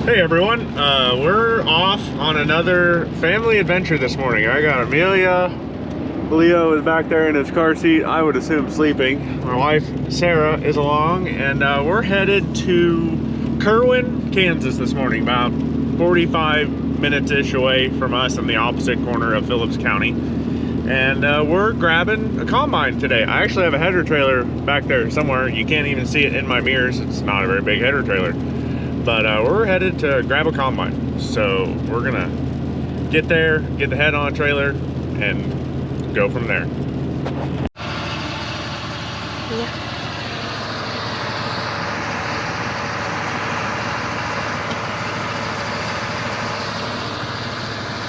Hey everyone, we're off on another family adventure this morning. I got Amelia. Leo is back there in his car seat, I would assume sleeping. My wife Sarah is along, and we're headed to Kerwin, Kansas this morning, about 45 minutes-ish away from us in the opposite corner of Phillips County. And we're grabbing a combine today. I actually have a header trailer back there somewhere. You can't even see it in my mirrors. It's not a very big header trailer. But we're headed to grab a combine. So we're gonna get there, get the head on a trailer, and go from there. Yeah.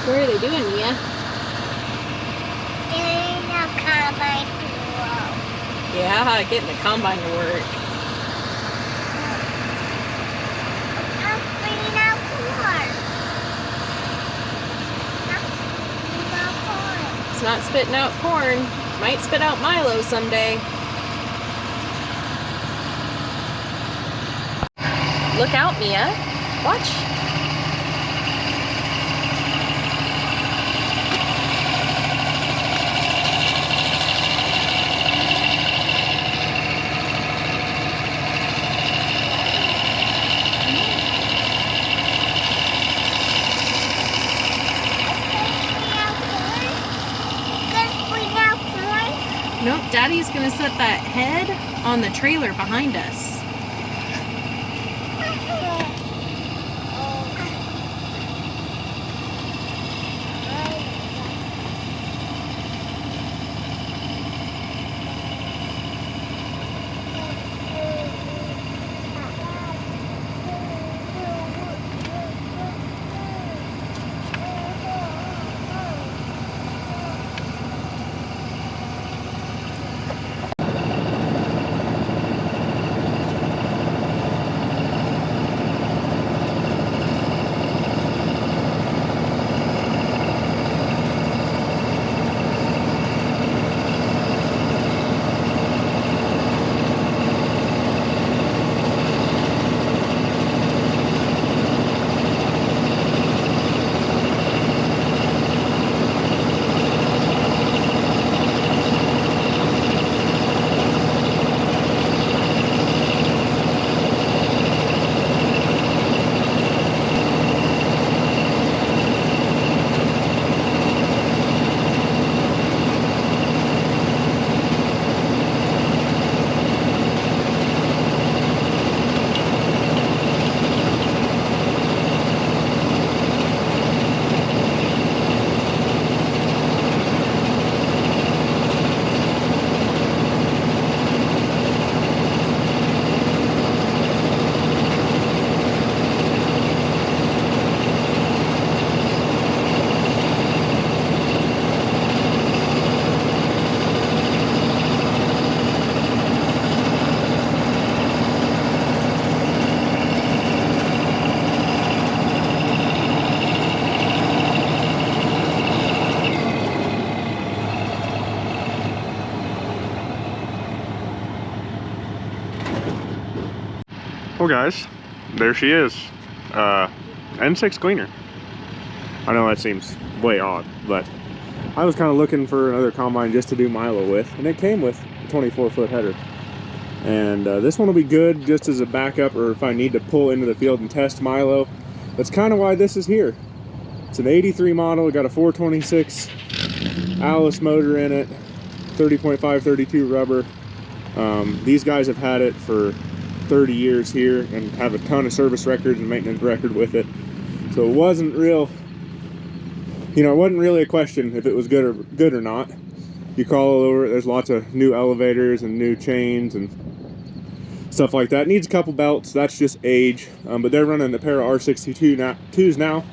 What are they doing, Mia? Getting the combine to work. Yeah, getting the combine to work. I'm spitting out corn. I'm spitting out corn. It's not spitting out corn. Might spit out Milo someday. Look out, Mia. Watch. Nope, Daddy's gonna set that head on the trailer behind us. Well guys, there she is. N6 Gleaner. I know that seems way odd, but I was kind of looking for another combine just to do Milo with, and it came with a 24-foot header. And this one will be good just as a backup, or if I need to pull into the field and test Milo. That's kind of why this is here. It's an 83 model, it got a 426 Alice motor in it, 30.5 32 rubber. These guys have had it for 30 years here and have a ton of service records and maintenance record with it. So it wasn't real, you know, it wasn't really a question if it was good or not. You crawl all over it, there's lots of new elevators and new chains and stuff like that. It needs a couple belts, that's just age. But they're running a pair of R62s now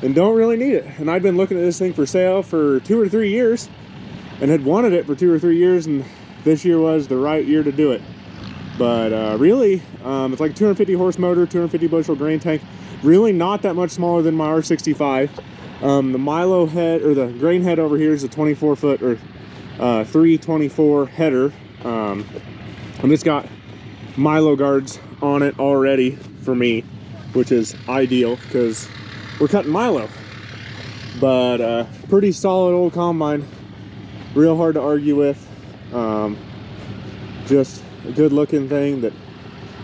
and don't really need it. And I've been looking at this thing for sale for 2 or 3 years and had wanted it for 2 or 3 years, and this year was the right year to do it. But really, it's like a 250 horse motor, 250 bushel grain tank. Really not that much smaller than my R65. The Milo head, or the grain head over here, is a 24-foot or 324 header. And it's got Milo guards on it already for me. which is ideal because we're cutting Milo. But pretty solid old combine, real hard to argue with. Just a good looking thing that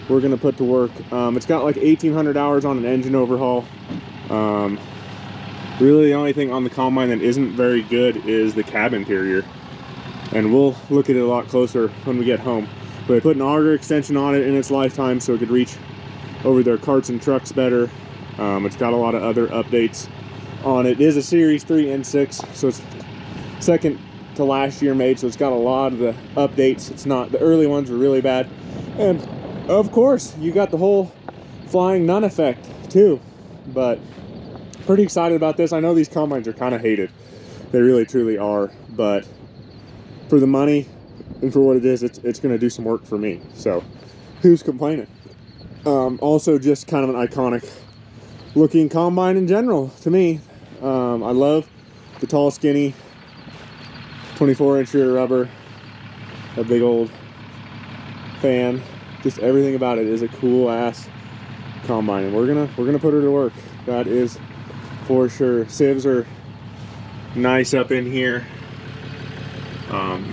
we're gonna put to work. It's got like 1,800 hours on an engine overhaul. Really the only thing on the combine that isn't very good is the cab interior, and we'll look at it a lot closer when we get home. But I put an auger extension on it in its lifetime so it could reach over their carts and trucks better. It's got a lot of other updates on it. It is a Series 3 N6, so it's second to last year made, so it's got a lot of the updates. It's not, the early ones were really bad. And of course you got the whole flying nun effect too. But pretty excited about this. I know these combines are kind of hated, they really truly are, but for the money and for what it is, it's going to do some work for me, so who's complaining? Also just kind of an iconic looking combine in general to me. I love the tall skinny 24-inch rear rubber, a big old fan, just everything about it is a cool ass combine, and we're gonna put her to work, that is for sure. Sieves are nice up in here.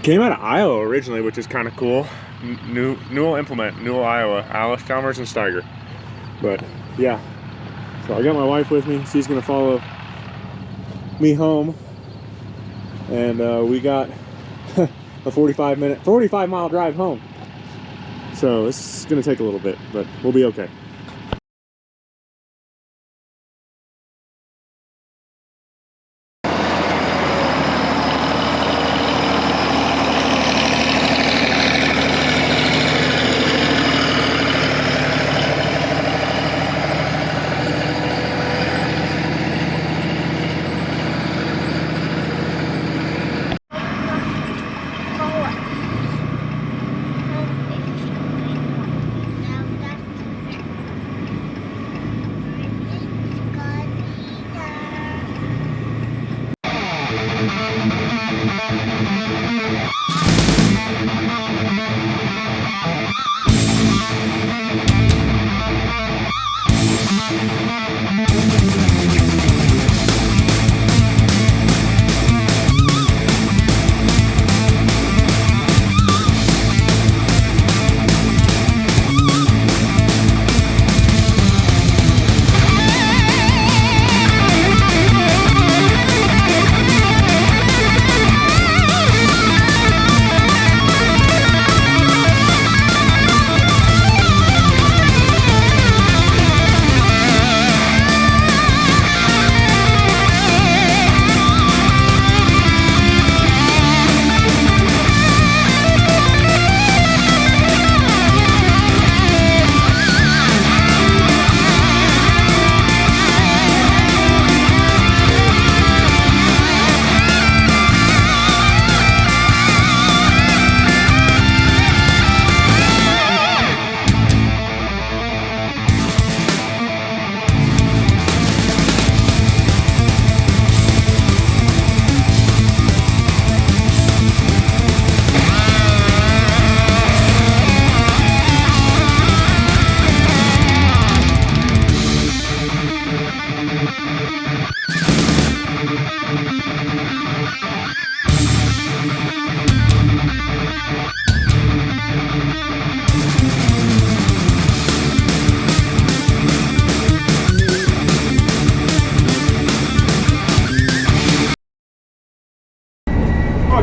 Came out of Iowa originally, which is kind of cool. Newell implement, Newell, Iowa, Alice, Chalmers, and Steiger. But yeah, so I got my wife with me. She's gonna follow me home, and we got a 45 mile drive home. So it's gonna take a little bit, but we'll be okay.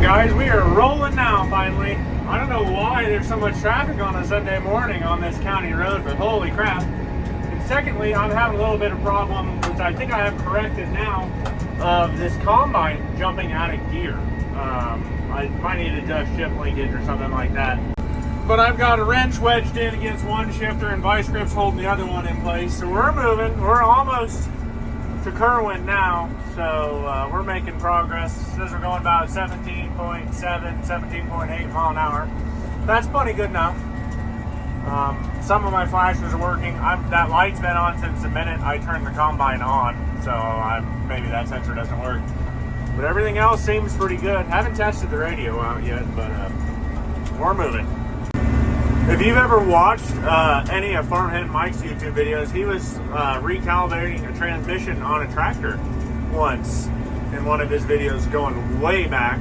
Guys, we are rolling now finally. I don't know why there's so much traffic on a Sunday morning on this county road, but holy crap. And secondly, I'm having a little bit of problem, which I think I have corrected now, of this combine jumping out of gear. I might need to adjust shift linkage or something like that. But I've got a wrench wedged in against one shifter and vice grips holding the other one in place. So we're moving. We're almost to Kerwin now, so we're making progress. It says we're going about 17.7, 17.8 mile an hour. That's plenty good enough. Some of my flashes are working. That light's been on since the minute I turned the combine on, so maybe that sensor doesn't work. But everything else seems pretty good. Haven't tested the radio out yet, but we're moving. If you've ever watched any of Farmhead Mike's YouTube videos, he was recalibrating a transmission on a tractor once in one of his videos going way back,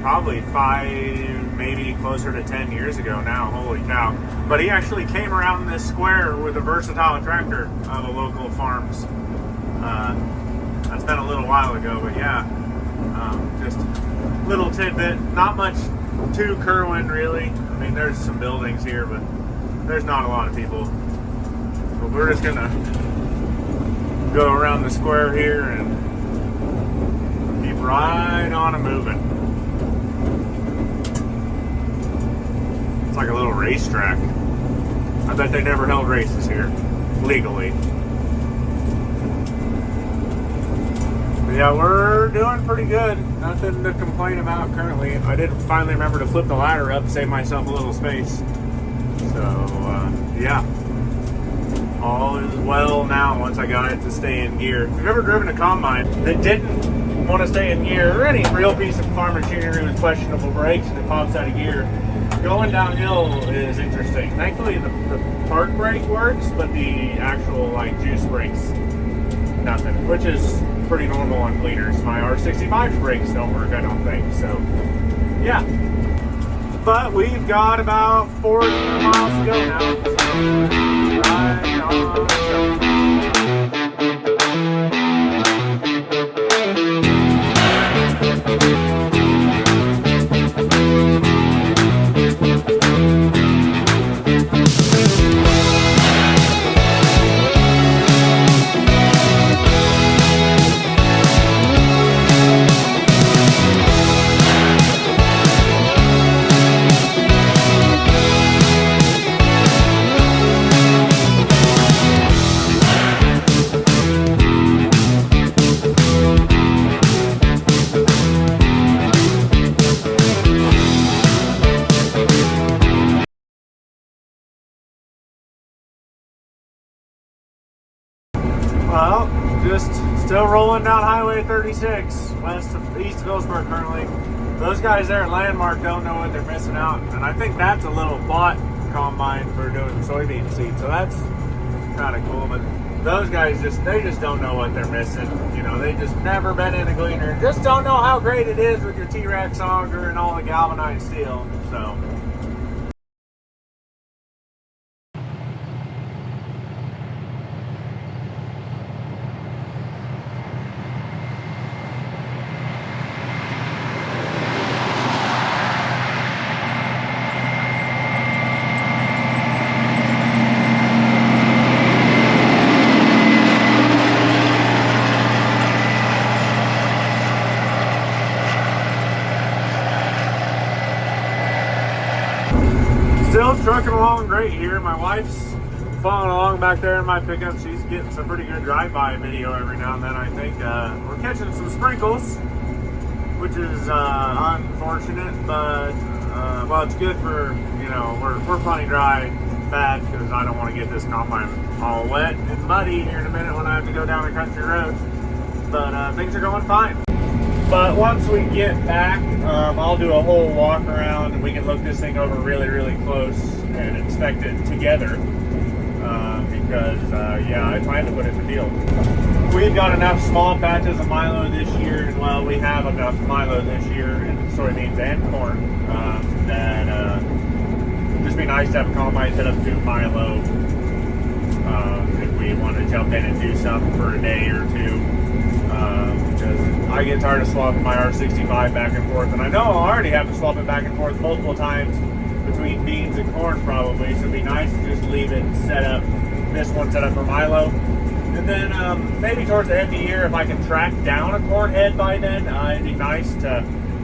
probably 5, maybe closer to 10 years ago now, holy cow. But he actually came around this square with a versatile tractor of a local farms. That's been a little while ago, but yeah, just little tidbit, not much to Kerwin really. I mean, there's some buildings here, but there's not a lot of people. But we're just gonna go around the square here and keep right on and moving. It's like a little racetrack. I bet they never held races here, legally. But yeah, we're doing pretty good. Nothing to complain about currently. I did finally remember to flip the ladder up, save myself a little space. So, yeah. All is well now once I got it to stay in gear. If you've ever driven a combine that didn't want to stay in gear, or any real piece of farm machinery with questionable brakes and it pops out of gear, going downhill is interesting. Thankfully, the park brake works, but the actual like juice brakes, nothing, which is pretty normal on Gleaners. My R65 brakes don't work, I don't think. So, yeah. But we've got about 40 miles to go now. So, right on. Well, just still rolling down Highway 36, west of East Phillipsburg currently. Those guys there at Landmark don't know what they're missing out, and I think that's a little bot combine for doing soybean seed, so that's kind of cool. But those guys they just don't know what they're missing. You know, they just never been in a Gleaner, just don't know how great it is with your T-Rex auger and all the galvanized steel. So. Still trucking along great here. My wife's following along back there in my pickup. She's getting some pretty good drive-by video every now and then, I think. We're catching some sprinkles, which is unfortunate, but well, it's good for, you know, we're plenty dry, bad, because I don't want to get this combine all wet and muddy here in a minute when I have to go down a country road. But things are going fine. But once we get back, I'll do a whole walk around and we can look this thing over really, really close and inspect it together. Because, yeah, I plan to put it in the field. We've got enough small patches of Milo this year, and well, we have enough Milo this year in soybeans and corn, that it'd just be nice to have a combine set up to Milo if we want to jump in and do something for a day or two. Because I get tired of swapping my R65 back and forth, and I know I'll already have to swap it back and forth multiple times between beans and corn probably, so it'd be nice to just leave it set up, this one set up for Milo. And then maybe towards the end of the year, if I can track down a corn head by then, it'd be nice to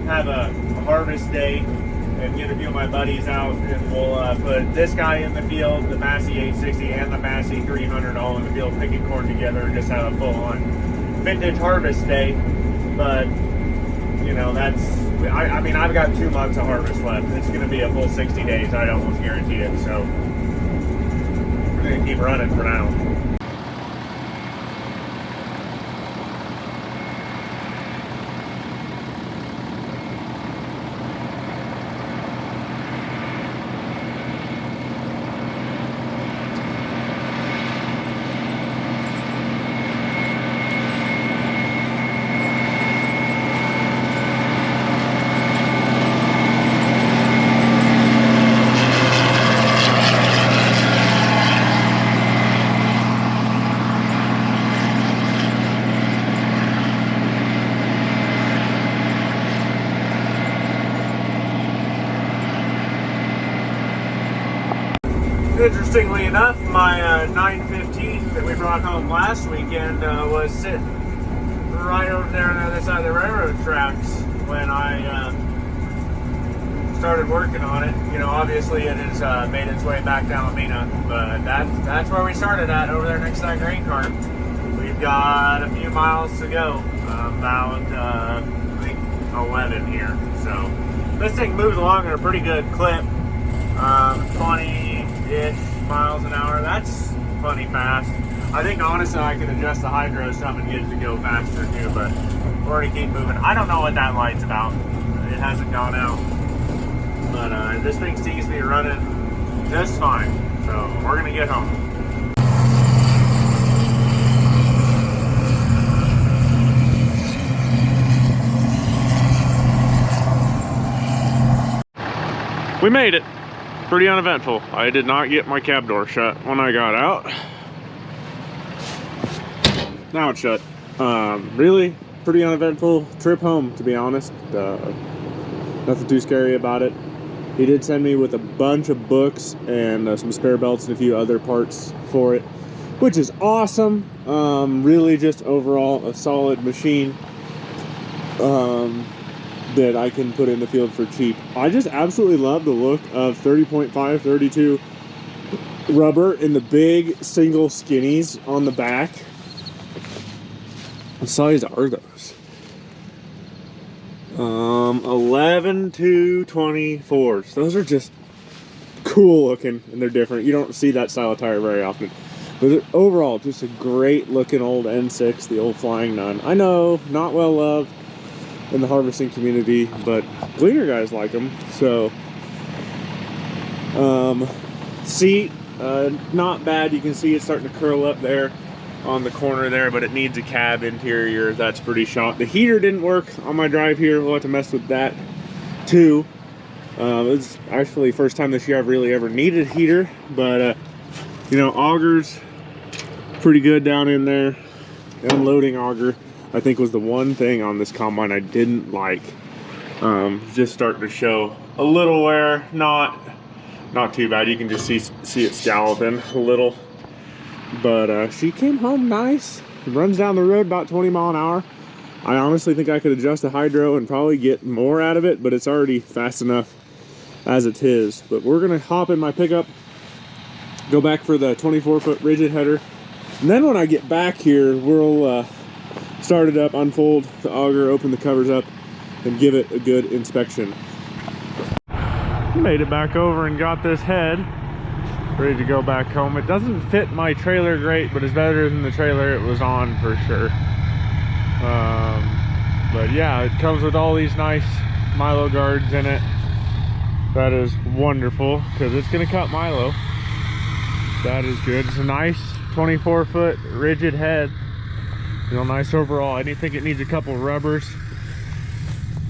have a harvest day and get a few of my buddies out, and we'll put this guy in the field, the Massey 860 and the Massey 300 all in the field picking corn together, and just have a full-on vintage harvest day. But you know, that's, I mean, I've got 2 months of harvest left. It's going to be a full 60 days, I almost guarantee it. So we're going to keep running for now. Interestingly enough, my 915 that we brought home last weekend was sitting right over there on the other side of the railroad tracks when I started working on it. You know, obviously it has made its way back down Lamina, but that's where we started at, over there next to that grain cart. We've got a few miles to go, about I think 11 here. So this thing moves along at a pretty good clip, 20-ish miles an hour. That's plenty fast. I think honestly I can adjust the hydro some and get it to go faster too, but we're gonna keep moving. I don't know what that light's about. It hasn't gone out. But this thing seems to be running just fine. So we're gonna get home. We made it. Pretty uneventful. I did not get my cab door shut when I got out. Now it's shut. Really pretty uneventful trip home, to be honest. Nothing too scary about it. He did send me with a bunch of books and some spare belts and a few other parts for it, which is awesome. Really just overall a solid machine that I can put in the field for cheap. I just absolutely love the look of 30.5, 32 rubber in the big single skinnies on the back. What size are those? 11 to 24s. Those are just cool looking and they're different. You don't see that style of tire very often. But overall, just a great looking old N6, the old Flying Nun. I know, not well loved in the harvesting community, but Gleaner guys like them. So, seat, not bad. You can see it's starting to curl up there on the corner there, but it needs a cab interior. That's pretty shot. The heater didn't work on my drive here. We'll have to mess with that too. It's actually the first time this year I've really ever needed a heater, but you know, augers pretty good down in there. Unloading auger, I think, was the one thing on this combine I didn't like. Just starting to show a little wear. Not too bad. You can just see it scalloping a little. But she came home nice. It runs down the road about 20 miles an hour. I honestly think I could adjust the hydro and probably get more out of it, but it's already fast enough as it is. But we're gonna hop in my pickup, go back for the 24-foot rigid header, and then when I get back here, we'll start it up, unfold the auger, open the covers up, and give it a good inspection. Made it back over and got this head ready to go back home. It doesn't fit my trailer great, but it's better than the trailer it was on for sure. But yeah, it comes with all these nice Milo guards in it. That is wonderful because it's gonna cut Milo. That is good. It's a nice 24-foot rigid head. Real nice overall. I think it needs a couple rubbers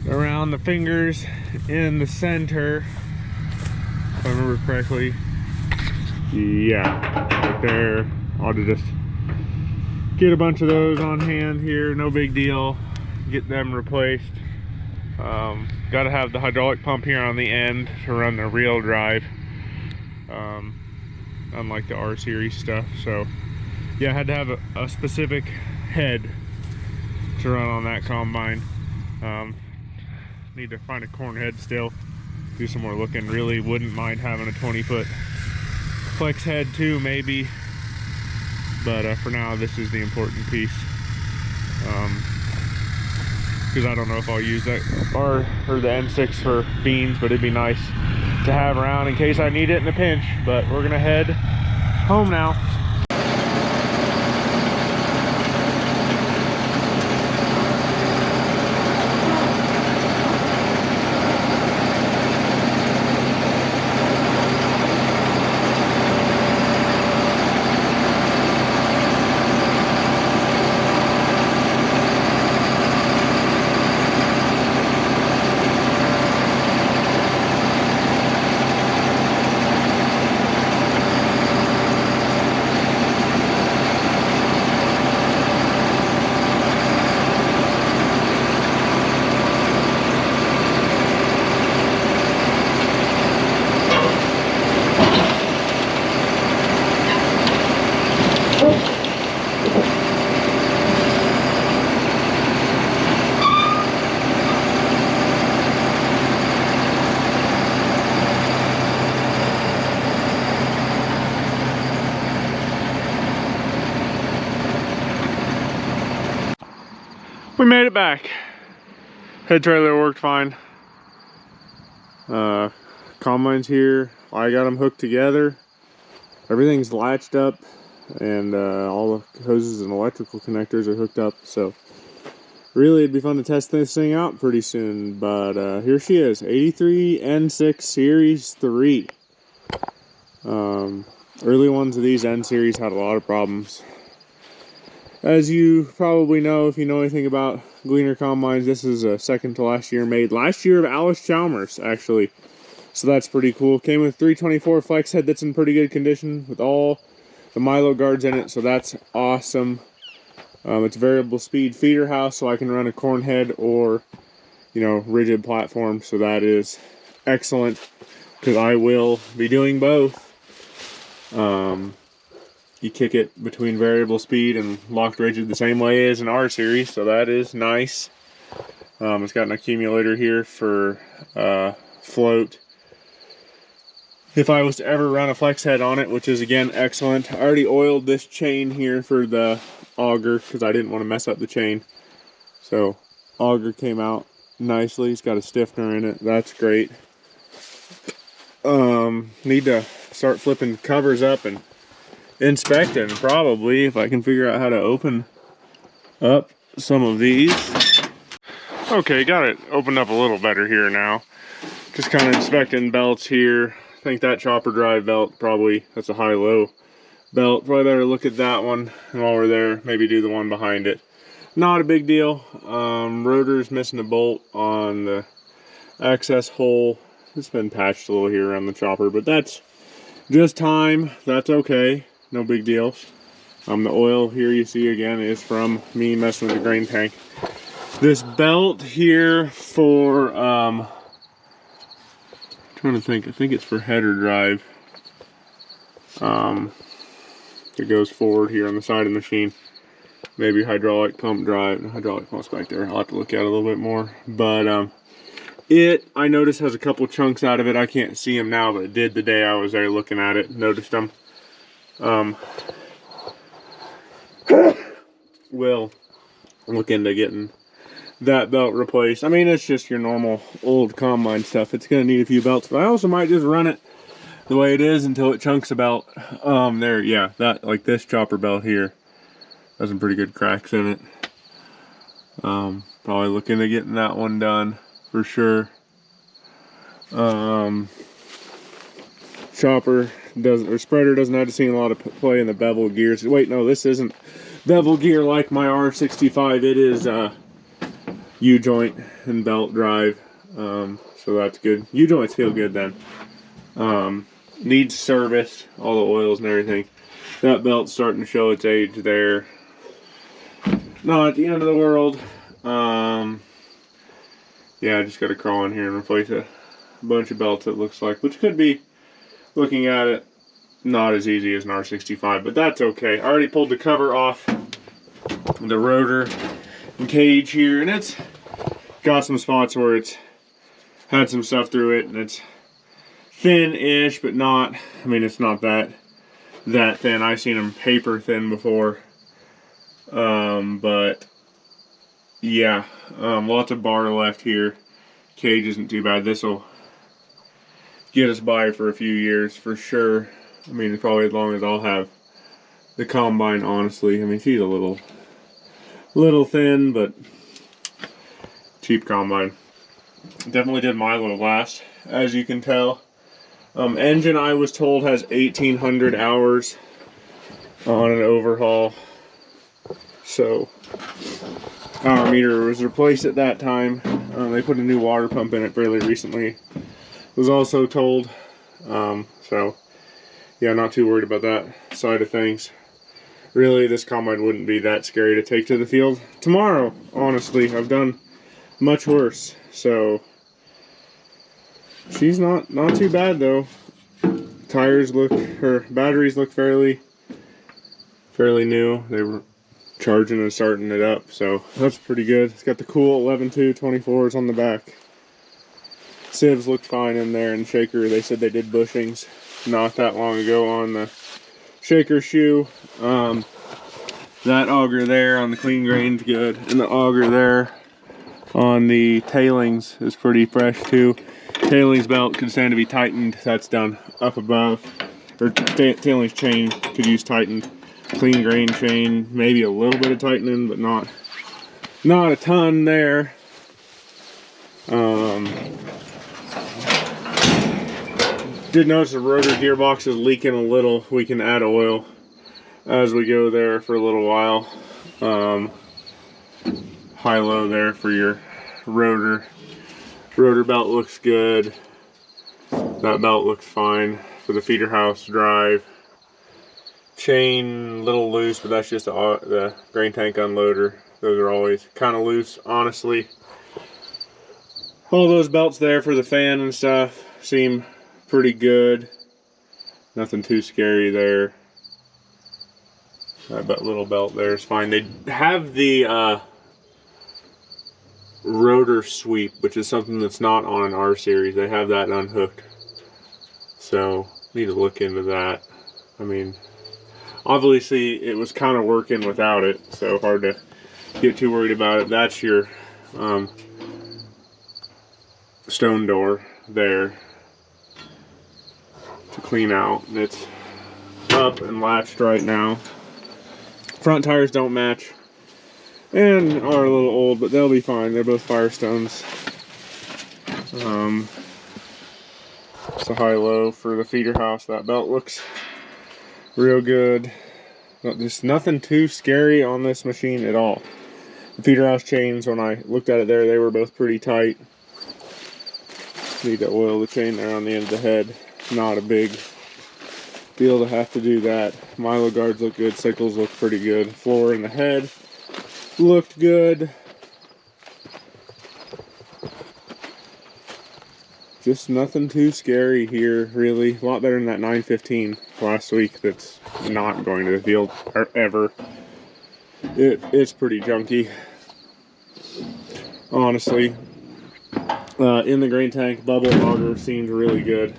around the fingers in the center, if I remember correctly. Yeah, right there. I'll just get a bunch of those on hand here. No big deal. Get them replaced. Got to have the hydraulic pump here on the end to run the real drive, unlike the R series stuff. So yeah, I had to have a specific head to run on that combine. Need to find a corn head still, do some more looking. Really wouldn't mind having a 20-foot flex head too, maybe, but for now this is the important piece, because I don't know if I'll use that or the N6 for beans, but it'd be nice to have around in case I need it in a pinch. But we're gonna head home now. We made it back. Head trailer worked fine. Combine's here. I got them hooked together. Everything's latched up, and all the hoses and electrical connectors are hooked up. So really, it'd be fun to test this thing out pretty soon. But here she is, 83 N6 Series 3. Early ones of these N series had a lot of problems. As you probably know, if you know anything about Gleaner combines, this is a second to last year made. Last year of Alice Chalmers, actually. So that's pretty cool. Came with 324 flex head that's in pretty good condition with all the Milo guards in it, so that's awesome. It's variable speed feeder house, so I can run a corn head or, you know, rigid platform. So that is excellent because I will be doing both. You kick it between variable speed and locked rigid the same way as an R series, so that is nice. It's got an accumulator here for float. If I was to ever run a flex head on it, which is again excellent. I already oiled this chain here for the auger because I didn't want to mess up the chain. So auger came out nicely. It's got a stiffener in it. That's great. Need to start flipping covers up and inspecting probably if I can figure out how to open up some of these. Okay, got it opened up a little better here now. Just kind of inspecting belts here. I think that chopper drive belt probably, that's a high-low belt. Probably better look at that one, and while we're there, maybe do the one behind it. Not a big deal. Rotor's missing a bolt on the access hole. It's been patched a little here around the chopper, but that's just time. That's okay. No big deal. The oil here you see again is from me messing with the grain tank. This belt here for, trying to think, I think it's for header drive. It goes forward here on the side of the machine. Maybe hydraulic pump drive. Hydraulic pump's back there. I'll have to look at it a little bit more. But I noticed has a couple chunks out of it. I can't see them now, but it did the day I was there looking at it. Noticed them. Will look into getting that belt replaced. I mean, it's just your normal old combine stuff. It's going to need a few belts, but I also might just run it the way it is until it chunks a belt. There, yeah, that, like this chopper belt here has some pretty good cracks in it. Probably looking at getting that one done for sure. Chopper doesn't, or spreader doesn't have to see a lot of play in the bevel gears. Wait, no, this isn't bevel gear like my R65. It is U-joint and belt drive. So that's good. U-joints feel good then. Needs service, all the oils and everything. That belt's starting to show its age there. Not at the end of the world. Yeah, I just got to crawl in here and replace a bunch of belts, it looks like, which could be, looking at it, not as easy as an R65, but that's okay. I already pulled the cover off the rotor and cage here, and it's got some spots where it's had some stuff through it, and it's thin-ish, but not, I mean, it's not that thin. I've seen them paper thin before, but yeah, lots of bar left here. Cage isn't too bad. This will get us by for a few years for sure. I mean, probably as long as I'll have the combine, honestly. I mean, she's a little thin, but cheap combine. Definitely did Milo last, as you can tell. Engine, I was told, has 1,800 hours on an overhaul. So, power meter was replaced at that time. They put a new water pump in it fairly recently. Was also told. So, yeah, not too worried about that side of things. Really, this combine wouldn't be that scary to take to the field tomorrow, honestly. I've done much worse. So, she's not too bad though. Tires look, her batteries look fairly new. They were charging and starting it up, so that's pretty good. It's got the cool 11.2/24s on the back. Sieves looked fine in there, and shaker, they said they did bushings not that long ago on the shaker shoe. That auger there on the clean grain's good, and the auger there on the tailings is pretty fresh too. Tailings belt could stand to be tightened. That's down up above. Or tailings chain could use tightened. Clean grain chain, maybe a little bit of tightening, but not a ton there. Did notice the rotor gearbox is leaking a little. We can add oil as we go there for a little while. High-low there for your rotor. Rotor belt looks good. That belt looks fine for the feeder house drive. Chain a little loose, but that's just the grain tank unloader. Those are always kind of loose, honestly. All those belts there for the fan and stuff seem pretty good. Nothing too scary there. That little belt there is fine. They have the rotor sweep, which is something that's not on an R series. They have that unhooked. So, need to look into that. I mean, obviously it was kind of working without it, so hard to get too worried about it. That's your stone door there to clean out. And it's up and latched right now. Front tires don't match and are a little old, but they'll be fine. They're both Firestones. It's a high-low for the feeder house. That belt looks real good. There's nothing too scary on this machine at all. The feeder house chains, when I looked at it there, they were both pretty tight. Need to oil the chain there on the end of the head. Not a big deal to have to do that. Milo guards look good. Sickles look pretty good. Floor in the head looked good. Just nothing too scary here, really. A lot better than that 915 last week that's not going to the field ever. It's pretty junky, honestly. In the grain tank, bubble auger seems really good.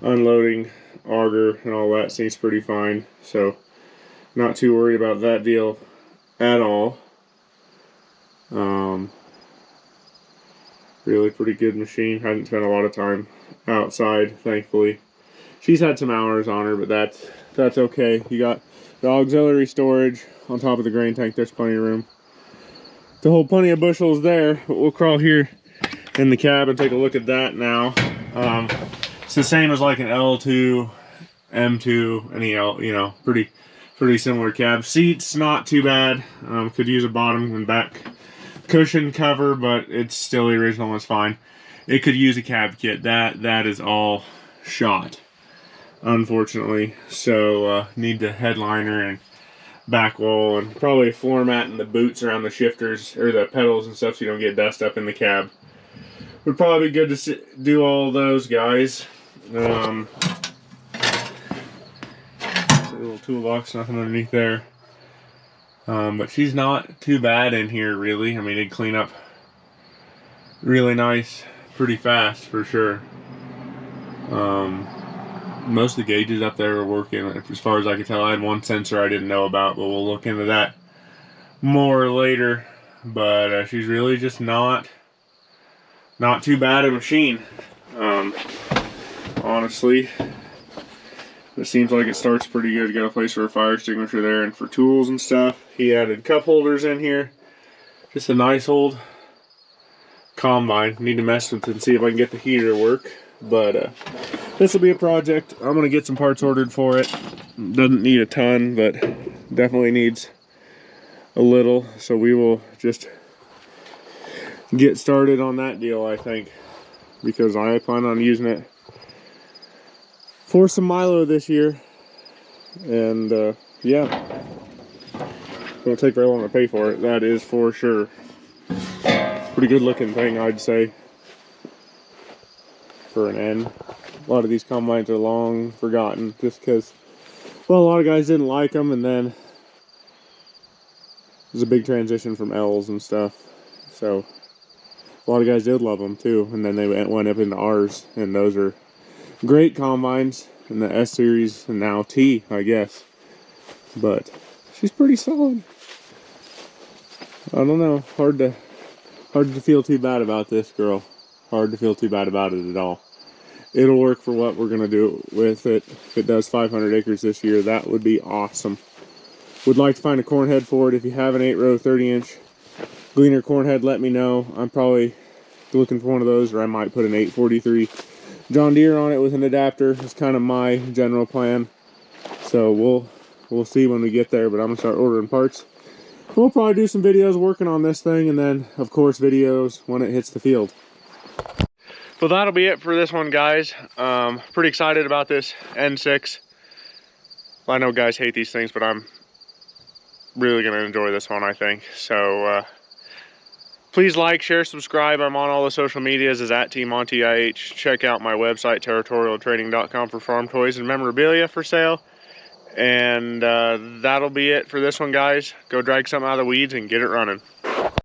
Unloading auger and all that seems pretty fine. So, not too worried about that deal at all. Really pretty good machine. Hadn't spent a lot of time outside, thankfully. She's had some hours on her, but that's okay. You got the auxiliary storage on top of the grain tank. There's plenty of room to hold plenty of bushels there. But we'll crawl here in the cab and take a look at that now. It's the same as like an L2, M2, and EL, you know, pretty similar cab. Seats, not too bad. Could use a bottom and back cushion cover, but it's still the original and it's fine. It could use a cab kit. That is all shot, unfortunately. So need the headliner and back wall and probably a floor mat and the boots around the shifters or the pedals and stuff so you don't get dust up in the cab. Would probably be good to do all those, guys. A little toolbox, nothing underneath there. But she's not too bad in here, really. I mean, it'd clean up really nice, pretty fast, for sure. Most of the gauges up there are working, as far as I can tell. I had one sensor I didn't know about, but we'll look into that more later. But she's really just not too bad a machine. Honestly, it seems like it starts pretty good. Got a place for a fire extinguisher there and for tools and stuff. He added cup holders in here. Just a nice old combine. Need to mess with it and see if I can get the heater to work. But this will be a project. I'm going to get some parts ordered for it. Doesn't need a ton, but definitely needs a little. So we will just get started on that deal, I think, because I plan on using it for some Milo this year. And yeah, won't take very long to pay for it, that is for sure. Pretty good looking thing, I'd say, for an N. A lot of these combines are long forgotten just because, well, a lot of guys didn't like them, and then there's a big transition from L's and stuff. So a lot of guys did love them too, and then they went up into R's, and those are great combines in the S series and now T, I guess. But she's pretty solid. I don't know. Hard to feel too bad about this girl. Hard to feel too bad about it at all. It'll work for what we're gonna do with it. If it does 500 acres this year, that would be awesome. Would like to find a corn head for it. If you have an 8-row 30-inch Gleaner corn head, let me know. I'm probably looking for one of those, or I might put an 843 John Deere on it with an adapter. It's kind of my general plan. So we'll see when we get there, but I'm gonna start ordering parts. We'll probably do some videos working on this thing, and then of course videos when it hits the field. So that'll be it for this one, guys. Pretty excited about this N6. I know guys hate these things, but I'm really gonna enjoy this one, I think. So please like, share, subscribe. I'm on all the social medias as @TeamOnTIH. Check out my website, territorialtrading.com, for farm toys and memorabilia for sale. And that'll be it for this one, guys. Go drag something out of the weeds and get it running.